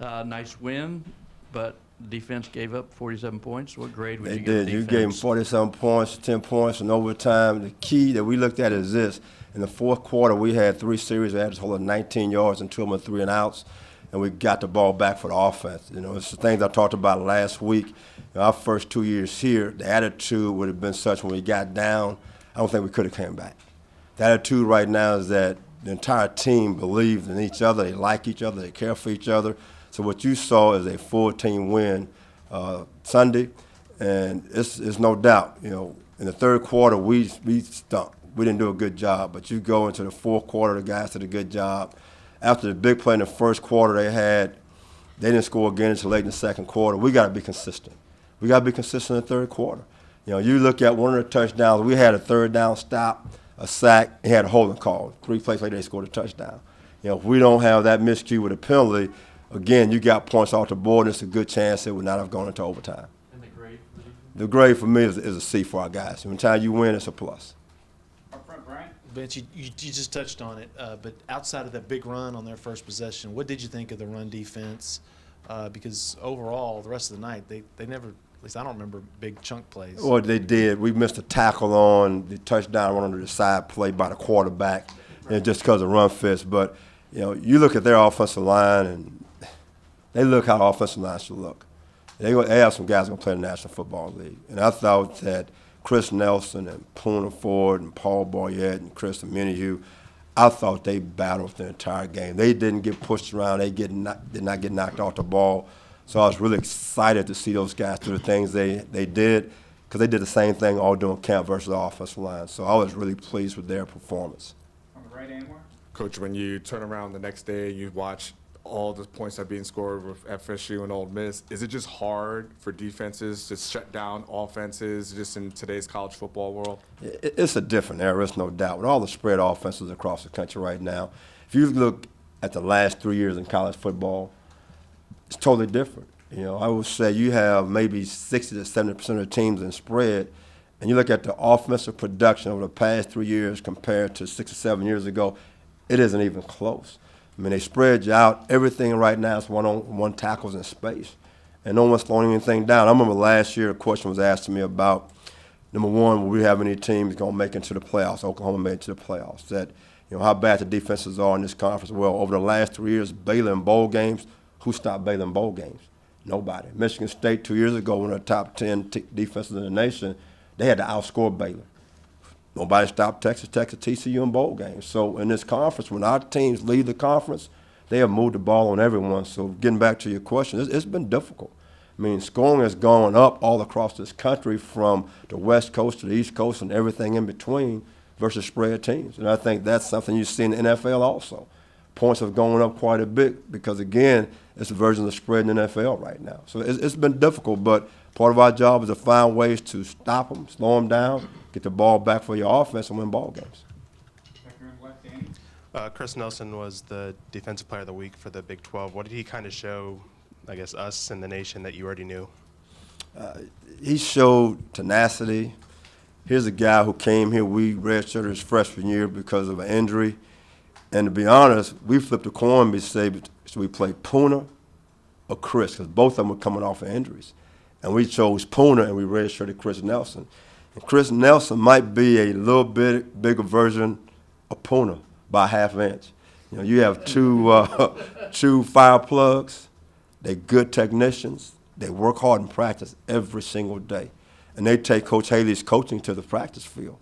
Nice win, but defense gave up 47 points. What grade would They you give did. You gave them defense? 47 points, 10 points in overtime. The key that we looked at is this. In the fourth quarter, we had 3 series. We had a total of 19 yards and 2 of them 3 and outs, and we got the ball back for the offense. You know, it's the things I talked about last week. You know, our first 2 years here, the attitude would have been such when we got down, I don't think we could have came back. The attitude right now is that the entire team believes in each other. They like each other. They care for each other. So what you saw is a full team win Sunday, and it's no doubt. You know, in the third quarter we stunk. We didn't do a good job. But you go into the fourth quarter, the guys did a good job. After the big play in the first quarter they didn't score again until late in the second quarter. We got to be consistent. We got to be consistent in the third quarter. You know, you look at one of the touchdowns. We had a third down stop, a sack, and had a holding call. 3 plays later, they scored a touchdown. You know, if we don't have that miscue with a penalty, again, you got points off the board, and it's a good chance it would not have gone into overtime. And the grade for defense? The grade for me is a C for our guys. Every time you win, it's a plus. Up front, Brian. Vance, you just touched on it, but outside of that big run on their first possession, what did you think of the run defense? Because overall, the rest of the night, they never, at least I don't remember big chunk plays. Well, they did. We missed a tackle on the touchdown run on the side play by the quarterback, and just because of run fits. But, you know, you look at their offensive line, and they look how offensive line should look. They have some guys going to play in the National Football League. And I thought that Chris Nelson and Poona Ford and Paul Boyette and Chris Minihue, I thought they battled the entire game. They didn't get pushed around. They did not get knocked off the ball. So I was really excited to see those guys do the things they did, because they did the same thing all during camp versus the offensive line. So I was really pleased with their performance. On the right, Anwar. Coach, when you turn around the next day, you watch all the points that are being scored with FSU and Ole Miss. Is it just hard for defenses to shut down offenses just in today's college football world? It's a different era, it's no doubt. With all the spread offenses across the country right now, if you look at the last 3 years in college football, it's totally different. You know, I would say you have maybe 60 to 70% of the teams in spread, and you look at the offensive production over the past 3 years compared to 6 or 7 years ago, it isn't even close. I mean, they spread you out. Everything right now is one-on-one tackles in space, and no one's throwing anything down. I remember last year a question was asked to me about, number one, will we have any teams going to make it to the playoffs? Oklahoma made it to the playoffs. That, you know, how bad the defenses are in this conference. Well, over the last 3 years, Baylor in bowl games, who stopped Baylor in bowl games? Nobody. Michigan State 2 years ago, one of the top 10 defenses in the nation, they had to outscore Baylor. Nobody stopped Texas, TCU in bowl games. So in this conference, when our teams lead the conference, they have moved the ball on everyone. So getting back to your question, it's been difficult. I mean, scoring has gone up all across this country from the West Coast to the East Coast and everything in between versus spread teams. And I think that's something you see in the NFL also. Points have gone up quite a bit because, again, it's a version of spread in the NFL right now. So it's been difficult, but part of our job is to find ways to stop them, slow them down, get the ball back for your offense and win ball games. Second and left, Danny. Chris Nelson was the Defensive Player of the Week for the Big 12. What did he kind of show, I guess, us and the nation that you already knew? He showed tenacity. Here's a guy who came here. We redshirted his freshman year because of an injury. And to be honest, we flipped a coin and said, should we play Poona or Chris? Because both of them were coming off of injuries. And we chose Poona and we redshirted Chris Nelson. And Chris Nelson might be a little bit bigger version of Poona by a half inch. You know, you have two fire plugs. They're good technicians. They work hard in practice every single day. And they take Coach Haley's coaching to the practice field.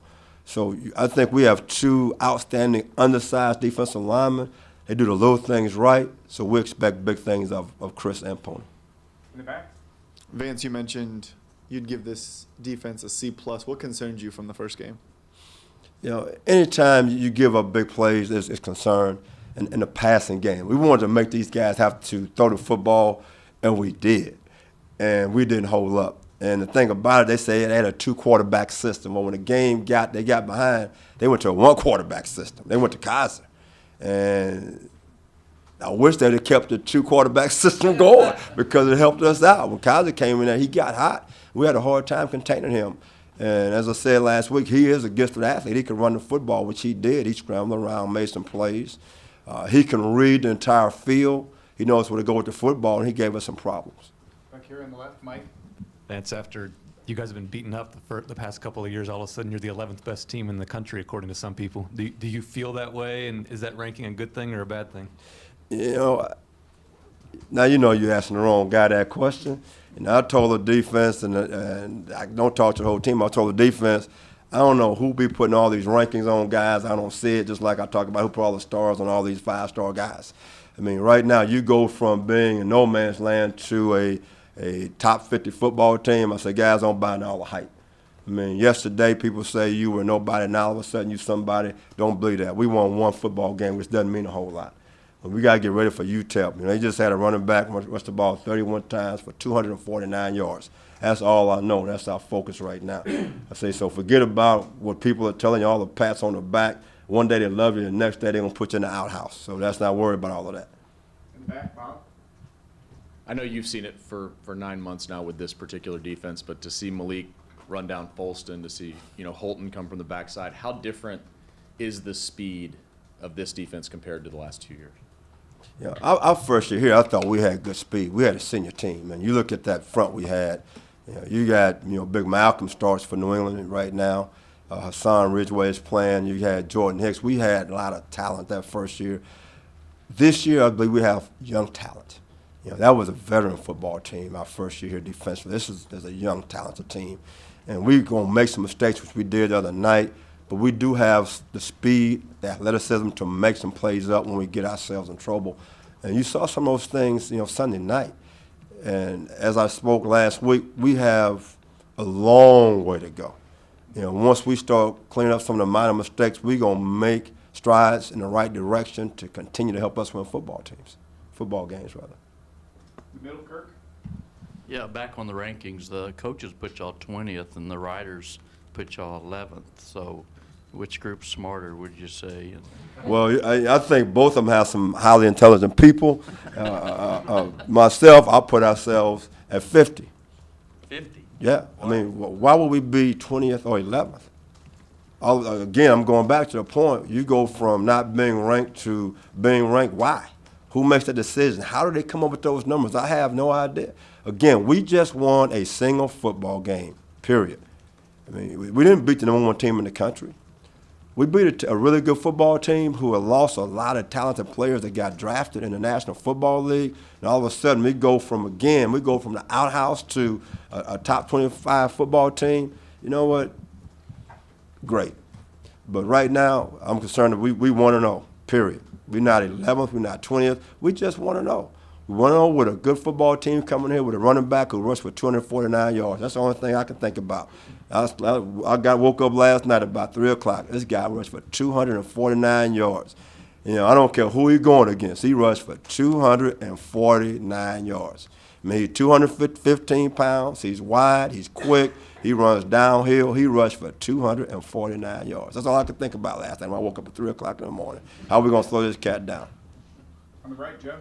So I think we have 2 outstanding undersized defensive linemen. They do the little things right, so we expect big things of Chris and Poona. In the back. Vance, you mentioned you'd give this defense a C+. What concerned you from the first game? You know, anytime you give up big plays, it's concern in the passing game. We wanted to make these guys have to throw the football, and we did. And we didn't hold up. And the thing about it, they say they had a 2-quarterback system. But when the game got behind, they went to a 1-quarterback system. They went to Kaiser. And I wish they'd have kept the 2-quarterback system going because it helped us out. When Kaiser came in there, he got hot. We had a hard time containing him. And as I said last week, he is a gifted athlete. He can run the football, which he did. He scrambled around, made some plays. He can read the entire field. He knows where to go with the football, and he gave us some problems. Back here on the left, Mike. Vance, after you guys have been beaten up the past couple of years, all of a sudden you're the 11th best team in the country, according to some people. Do you feel that way, and is that ranking a good thing or a bad thing? You know, now you know you're asking the wrong guy that question. And I told the defense, and I don't talk to the whole team. I told the defense, I don't know who be putting all these rankings on guys. I don't see it, just like I talk about who put all the stars on all these 5-star guys. I mean, right now you go from being in no man's land to a top 50 football team. I say, guys, don't buy all the hype. I mean, yesterday people say you were nobody, now all of a sudden you somebody. Don't believe that. We won one football game, which doesn't mean a whole lot. But we got to get ready for UTEP. You know, they just had a running back rush the ball 31 times for 249 yards. That's all I know. That's our focus right now. I say, so forget about what people are telling you, all the pats on the back. One day they love you, the next day they're going to put you in the outhouse. So that's not worried about all of that. In the back, Bob. I know you've seen it for 9 months now with this particular defense, but to see Malik run down Folston, to see Holton come from the backside, how different is the speed of this defense compared to the last 2 years? Yeah, our first year here, I thought we had good speed. We had a senior team, and you look at that front we had. You got Big Malcolm starts for New England right now. Hassan Ridgeway is playing. You had Jordan Hicks. We had a lot of talent that first year. This year, I believe we have young talent. That was a veteran football team our first year here defensively. This is a young, talented team. And we're going to make some mistakes, which we did the other night, but we do have the speed, the athleticism to make some plays up when we get ourselves in trouble. And you saw some of those things, Sunday night. And as I spoke last week, we have a long way to go. Once we start cleaning up some of the minor mistakes, we're going to make strides in the right direction to continue to help us win football games, rather. The middle, Kirk. Yeah, back on the rankings, the coaches put y'all 20th and the writers put y'all 11th. So which group's smarter, would you say? Well, I think both of them have some highly intelligent people. Myself, I'll put ourselves at 50. 50. Yeah. I mean, why would we be 20th or 11th? Again, I'm going back to the point. You go from not being ranked to being ranked. Why? Who makes that decision? How do they come up with those numbers? I have no idea. Again, we just won a single football game, period. I mean, we didn't beat the #1 team in the country. We beat a really good football team who had lost a lot of talented players that got drafted in the National Football League. And all of a sudden, we go from the outhouse to a top 25 football team. You know what? Great. But right now, I'm concerned that we want to know, period. We're not 11th, we're not 20th. We just want to know. We want to know with a good football team coming here with a running back who rushed for 249 yards. That's the only thing I can think about. I woke up last night about 3 o'clock. This guy rushed for 249 yards. I don't care who he's going against. He rushed for 249 yards. I mean, he's 215 pounds. He's wide. He's quick. He runs downhill. He rushed for 249 yards. That's all I could think about last night when I woke up at 3 o'clock in the morning. How are we going to slow this cat down? On the right, Joe.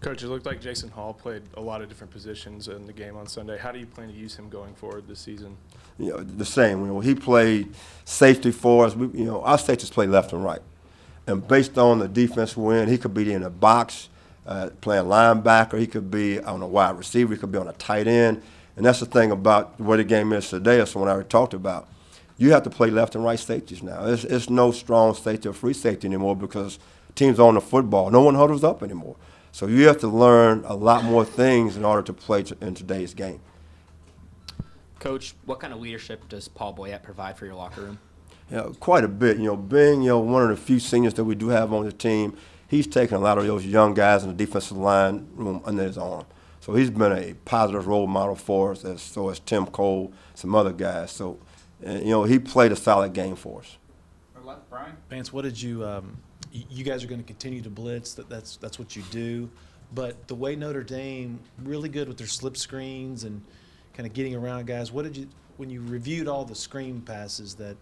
Coach, it looked like Jason Hall played a lot of different positions in the game on Sunday. How do you plan to use him going forward this season? The same. He played safety for us. Our safeties play left and right. And based on the defense we're in, he could be in a box playing linebacker. He could be on a wide receiver. He could be on a tight end. And that's the thing about where the game is today. That's what I already talked about. You have to play left and right safeties now. It's no strong safety or free safety anymore because teams own the football. No one huddles up anymore. So you have to learn a lot more things in order to play in today's game. Coach, what kind of leadership does Paul Boyette provide for your locker room? Quite a bit. Being one of the few seniors that we do have on the team, he's taken a lot of those young guys in the defensive line room under his arm. So he's been a positive role model for us, so has Tim Cole, some other guys. So, he played a solid game for us. On the left, Brian. Vance, what did you you guys are going to continue to blitz. That's what you do. But the way Notre Dame, really good with their slip screens and kind of getting around guys, when you reviewed all the screen passes that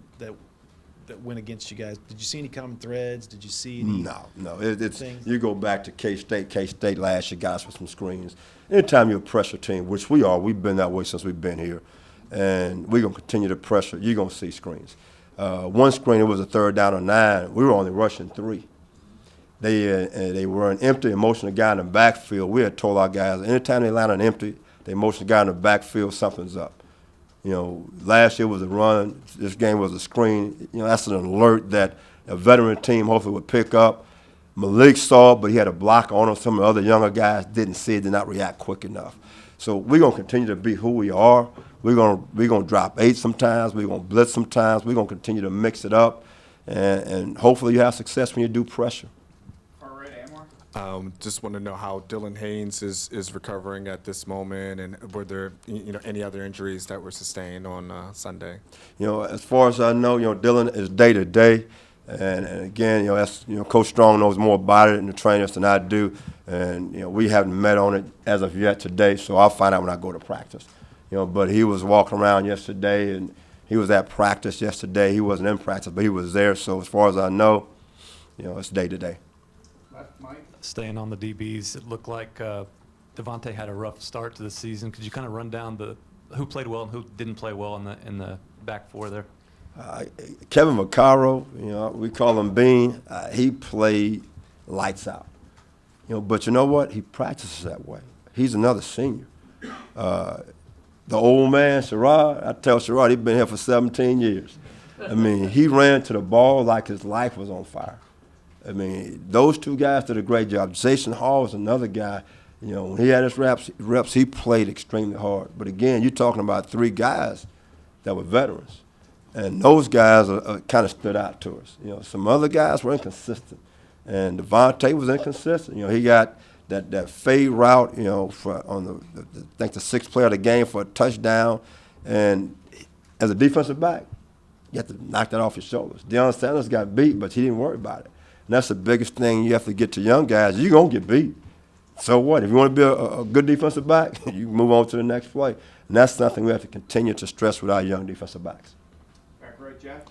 went against you guys, did you see any common threads? Did you see any No. things? You go back to K-State. K-State last year got us with some screens. Anytime you're a pressure team, which we are, we've been that way since we've been here, and we're going to continue to pressure, you're going to see screens. One screen, it was a 3rd down or 9. We were only rushing 3. They were an empty and motion a guy in the backfield. We had told our guys, anytime they line an empty, they motion a guy in the backfield, something's up. You know, last year was a run. This game was a screen. You know, that's an alert that a veteran team hopefully would pick up. Malik saw it, but he had a block on him. Some of the other younger guys didn't see it, did not react quick enough. So we're going to continue to be who we are. We're going to drop 8 sometimes. We're going to blitz sometimes. We're going to continue to mix it up. And hopefully you have success when you do pressure. Far right, Anwar. Just want to know how Dylan Haynes is recovering at this moment, and were there any other injuries that were sustained on Sunday? You know, as far as I know, Dylan is day to day. And again, that's, Coach Strong knows more about it and the trainers than I do. And, we haven't met on it as of yet today, so I'll find out when I go to practice. But he was walking around yesterday, and he was at practice yesterday. He wasn't in practice, but he was there. So as far as I know, it's day to day. Left, Mike. Staying on the DBs, it looked like Devontae had a rough start to the season. Could you kind of run down who played well and who didn't play well in the back four there? Kevin Vaccaro, we call him Bean. He played lights out. But you know what? He practices that way. He's another senior. The old man, Sherrod, I tell Sherrod, he's been here for 17 years. I mean, he ran to the ball like his life was on fire. I mean, those two guys did a great job. Jason Hall is another guy. When he had his reps, he played extremely hard. But again, you're talking about 3 guys that were veterans. And those guys kind of stood out to us. Some other guys were inconsistent. And Devontae was inconsistent. He got that fade route, on I think the 6th play of the game for a touchdown. And as a defensive back, you have to knock that off your shoulders. Deion Sanders got beat, but he didn't worry about it. And that's the biggest thing you have to get to young guys. You're going to get beat. So what? If you want to be a good defensive back, you move on to the next play. And that's something we have to continue to stress with our young defensive backs. Back right, Jeff.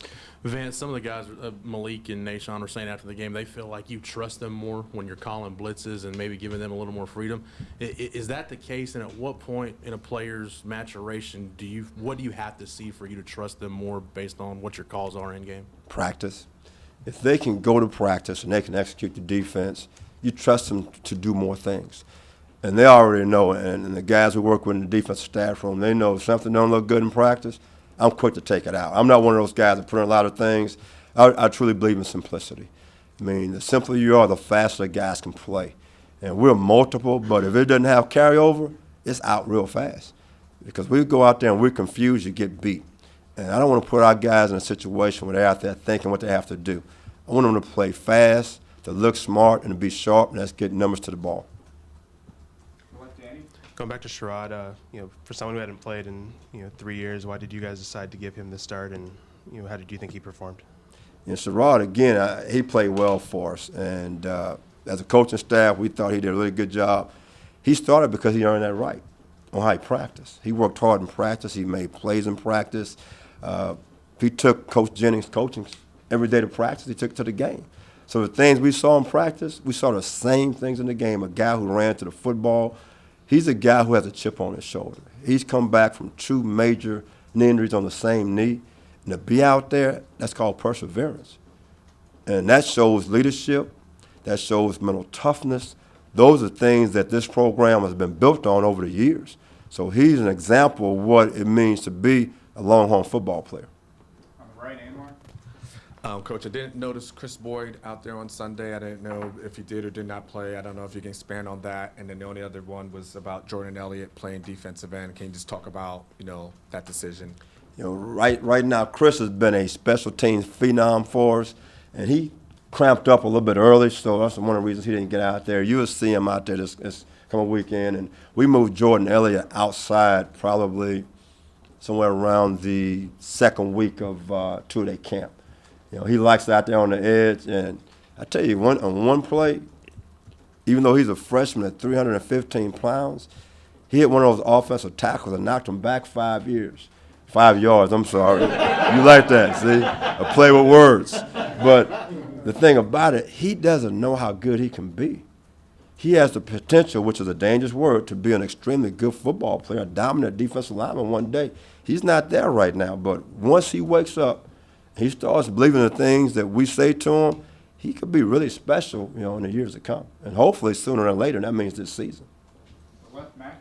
Vance, some of the guys, Malik and Nashawn, were saying after the game they feel like you trust them more when you're calling blitzes and maybe giving them a little more freedom. Is that the case? And at what point in a player's maturation what do you have to see for you to trust them more based on what your calls are in game? Practice. If they can go to practice and they can execute the defense, you trust them to do more things. And they already know, and the guys who work with in the defensive staff room, they know if something don't look good in practice, I'm quick to take it out. I'm not one of those guys that put in a lot of things. I truly believe in simplicity. I mean, the simpler you are, the faster guys can play. And we're multiple, but if it doesn't have carryover, it's out real fast. Because we go out there and we're confused, you get beat. And I don't want to put our guys in a situation where they're out there thinking what they have to do. I want them to play fast, to look smart, and to be sharp, and let's get numbers to the ball. Left, Danny. Going back to Sherrod, for someone who hadn't played in 3 years, why did you guys decide to give him the start, and how did you think he performed? Sherrod, again, he played well for us, and as a coaching staff, we thought he did a really good job. He started because he earned that right on how he practiced. He worked hard in practice. He made plays in practice. He took Coach Jennings' coaching every day to practice. He took it to the game. So the things we saw in practice, we saw the same things in the game. A guy who ran to the football. He's a guy who has a chip on his shoulder. He's come back from 2 major knee injuries on the same knee. And to be out there, that's called perseverance. And that shows leadership. That shows mental toughness. Those are things that this program has been built on over the years. So he's an example of what it means to be a Longhorn football player. On the right, Anwar. Coach, I didn't notice Chris Boyd out there on Sunday. I didn't know if he did or did not play. I don't know if you can expand on that. And then the only other one was about Jordan Elliott playing defensive end. Can you just talk about, that decision? Right now, Chris has been a special teams phenom for us, and he cramped up a little bit early, so that's one of the reasons he didn't get out there. You will see him out there this coming weekend, and we moved Jordan Elliott outside probably somewhere around the 2nd week of 2-day camp. He likes it out there on the edge, and I tell you, on one play, even though he's a freshman at 315 pounds, he hit one of those offensive tackles and knocked him back 5 yards, I'm sorry. You like that, see? A play with words. But the thing about it, he doesn't know how good he can be. He has the potential, which is a dangerous word, to be an extremely good football player, a dominant defensive lineman one day. He's not there right now, but once he wakes up, he starts believing the things that we say to him, he could be really special, in the years to come. And hopefully sooner than later, and that means this season. The left, Max.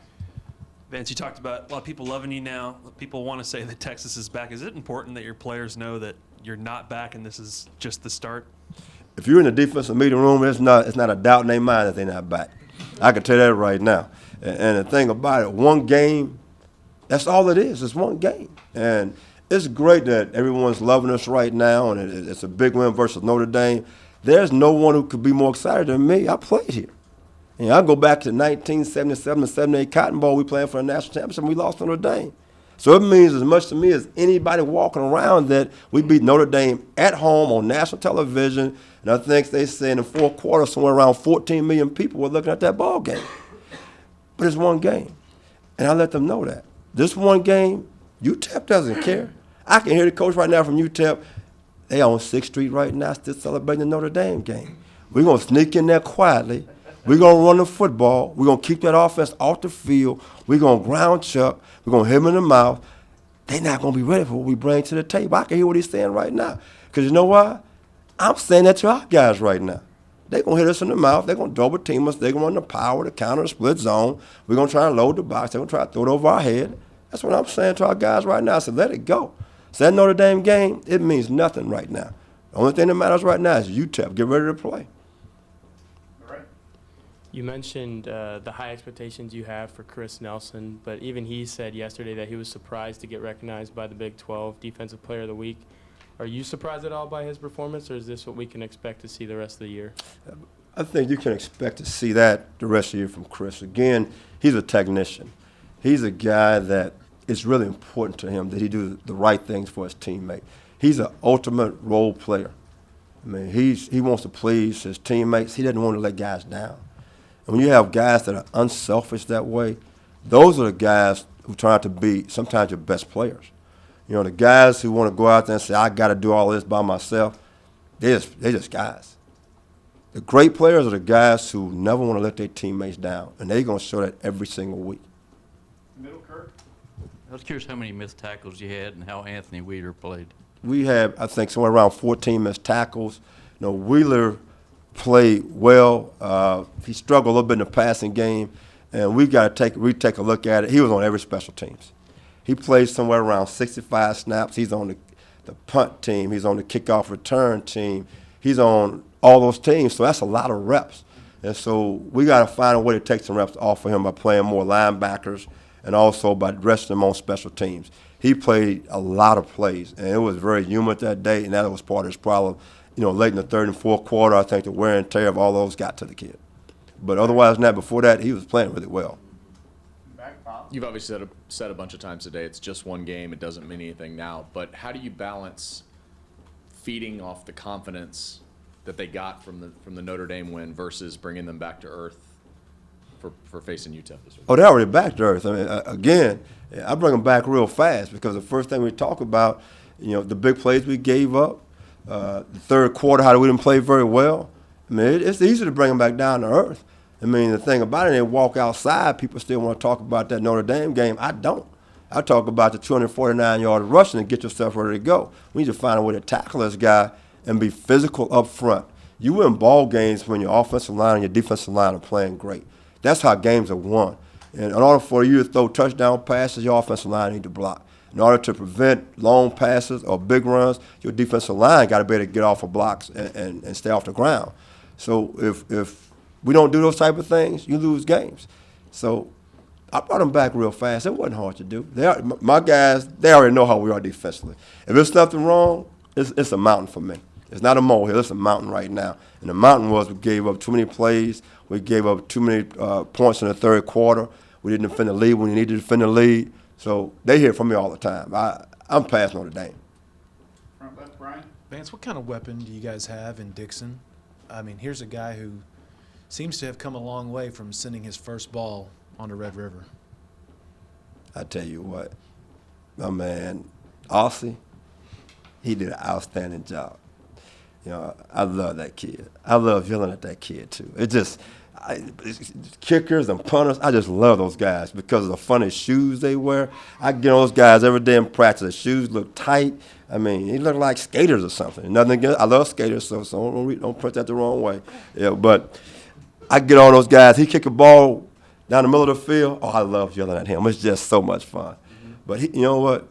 Vance, you talked about a lot of people loving you now. People want to say that Texas is back. Is it important that your players know that you're not back and this is just the start? If you're in the defensive meeting room, it's not a doubt in their mind that they're not back. I can tell you that right now. And the thing about it, one game, that's all it is. It's one game. And it's great that everyone's loving us right now, and it's a big win versus Notre Dame. There's no one who could be more excited than me. I played here. I go back to 1977 and 78 Cotton Bowl. We playing for the national championship, and we lost to Notre Dame. So it means as much to me as anybody walking around that we beat Notre Dame at home on national television. And I think they say in the fourth quarter, somewhere around 14 million people were looking at that ball game. But it's one game. And I let them know that. This one game, UTEP doesn't care. I can hear the coach right now from UTEP. They on 6th Street right now still celebrating the Notre Dame game. We're going to sneak in there quietly. We're going to run the football. We're going to keep that offense off the field. We're going to ground Chuck. We're going to hit him in the mouth. They're not going to be ready for what we bring to the table. I can hear what he's saying right now. Because you know why? I'm saying that to our guys right now. They're going to hit us in the mouth. They're going to double team us. They're going to run the power, the counter, the split zone. We're going to try to load the box. They're going to try to throw it over our head. That's what I'm saying to our guys right now. I said, let it go. So that Notre Dame game, it means nothing right now. The only thing that matters right now is UTEP. Get ready to play. You mentioned the high expectations you have for Chris Nelson, but even he said yesterday that he was surprised to get recognized by the Big 12 Defensive Player of the Week. Are you surprised at all by his performance, or is this what we can expect to see the rest of the year? I think you can expect to see that the rest of the year from Chris. Again, he's a technician. He's a guy that it's really important to him that he do the right things for his teammate. He's an ultimate role player. I mean, he wants to please his teammates. He doesn't want to let guys down. And when you have guys that are unselfish that way, those are the guys who turn out to be sometimes your best players. The guys who want to go out there and say, I got to do all this by myself, they're just guys. The great players are the guys who never want to let their teammates down, and they're going to show that every single week. Middle, Kirk. I was curious how many missed tackles you had and how Anthony Wheeler played. We have, I think, somewhere around 14 missed tackles. Wheeler played well. He struggled a little bit in the passing game, and we got to take a look at it. He was on every special teams. He played somewhere around 65 snaps. He's on the punt team. He's on the kickoff return team. He's on all those teams, so that's a lot of reps. And so we got to find a way to take some reps off of him by playing more linebackers and also by resting him on special teams. He played a lot of plays, and it was very humid that day, and that was part of his problem. Late in the third and fourth quarter, I think the wear and tear of all those got to the kid. But otherwise than that, before that, he was playing really well. You've obviously said a bunch of times today, it's just one game, it doesn't mean anything now. But how do you balance feeding off the confidence that they got from the Notre Dame win versus bringing them back to earth for facing UTEP this week? Oh, they're already back to earth. I mean, again, I bring them back real fast because the first thing we talk about, the big plays we gave up, the third quarter, how we didn't play very well. I mean, it's easy to bring them back down to earth. I mean, the thing about it, they walk outside, people still want to talk about that Notre Dame game. I don't. I talk about the 249-yard rushing and get yourself ready to go. We need to find a way to tackle this guy and be physical up front. You win ball games when your offensive line and your defensive line are playing great. That's how games are won. And in order for you to throw touchdown passes, your offensive line need to block. In order to prevent long passes or big runs, your defensive line got to be able to get off of blocks and stay off the ground. So if we don't do those type of things, you lose games. So I brought them back real fast. It wasn't hard to do. My guys, they already know how we are defensively. If there's something wrong, it's a mountain for me. It's not a molehill. It's a mountain right now. And the mountain was we gave up too many plays. We gave up too many points in the third quarter. We didn't defend the lead when we needed to defend the lead. So they hear from me all the time. I'm past Notre Dame. Front left, Brian. Vance, what kind of weapon do you guys have in Dixon? I mean, here's a guy who seems to have come a long way from sending his first ball on the Red River. I tell you what, my man, Aussie, he did an outstanding job. I love that kid. I love yelling at that kid, too. It just, Kickers and punters, I just love those guys because of the funny shoes they wear. I get on those guys every day in practice. The shoes look tight. I mean, they look like skaters or something. Nothing against, I love skaters, so don't put that the wrong way. Yeah, but I get on those guys. He kick a ball down the middle of the field. Oh, I love yelling at him. It's just so much fun. But you know what?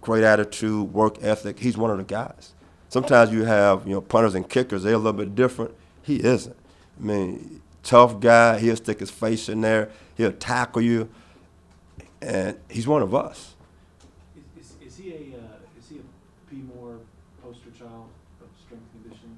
Great attitude, work ethic. He's one of the guys. Sometimes you have, punters and kickers. They're a little bit different. He isn't. I mean, tough guy. He'll stick his face in there. He'll tackle you, and he's one of us. Is he a P. Moore poster child of strength and conditioning?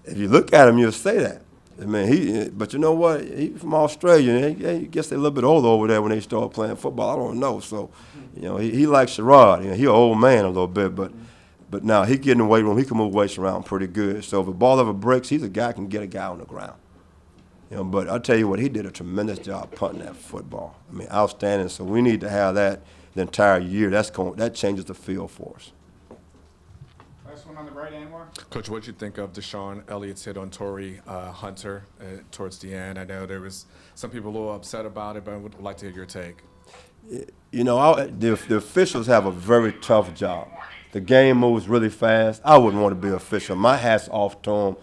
If you look at him, you'll say that. I mean, but you know what? He's from Australia. He guess they're a little bit older over there when they start playing football. I don't know. So, he likes Sherrod. He's an old man a little bit, but now he get in the weight room. He can move weights around pretty good. So if a ball ever breaks, he's a guy who can get a guy on the ground. But I'll tell you what, he did a tremendous job punting that football. I mean, outstanding. So we need to have that the entire year. That changes the field for us. Last one on the right, Anwar. Coach, what did you think of Deshaun Elliott's hit on Torrey Hunter towards the end? I know there was some people a little upset about it, but I would like to hear your take. The officials have a very tough job. The game moves really fast. I wouldn't want to be an official. My hat's off to them.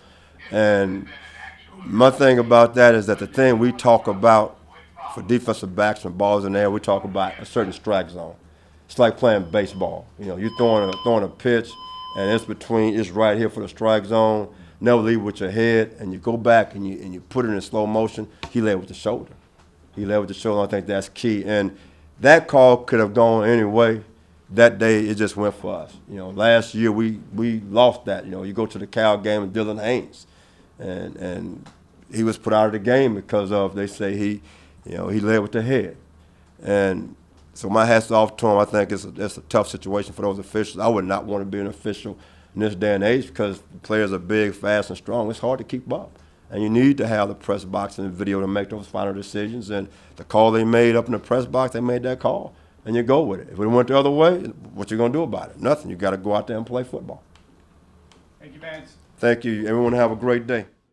And my thing about that is that the thing we talk about for defensive backs and balls in there, we talk about a certain strike zone. It's like playing baseball. You're throwing a pitch, and it's right here for the strike zone. Never leave with your head, and you go back and you put it in slow motion. He led with the shoulder. I think that's key. And that call could have gone any way. That day, it just went for us. Last year we lost that. You go to the Cal game with Dylan Haynes, and he was put out of the game because of, they say he led with the head. And so my hat's off to him. I think it's a tough situation for those officials. I would not want to be an official in this day and age because players are big, fast, and strong. It's hard to keep up. And you need to have the press box and the video to make those final decisions. And the call they made up in the press box, they made that call. And you go with it. If it went the other way, what you going to do about it? Nothing. You got to go out there and play football. Thank you, Vance. Thank you. Everyone have a great day.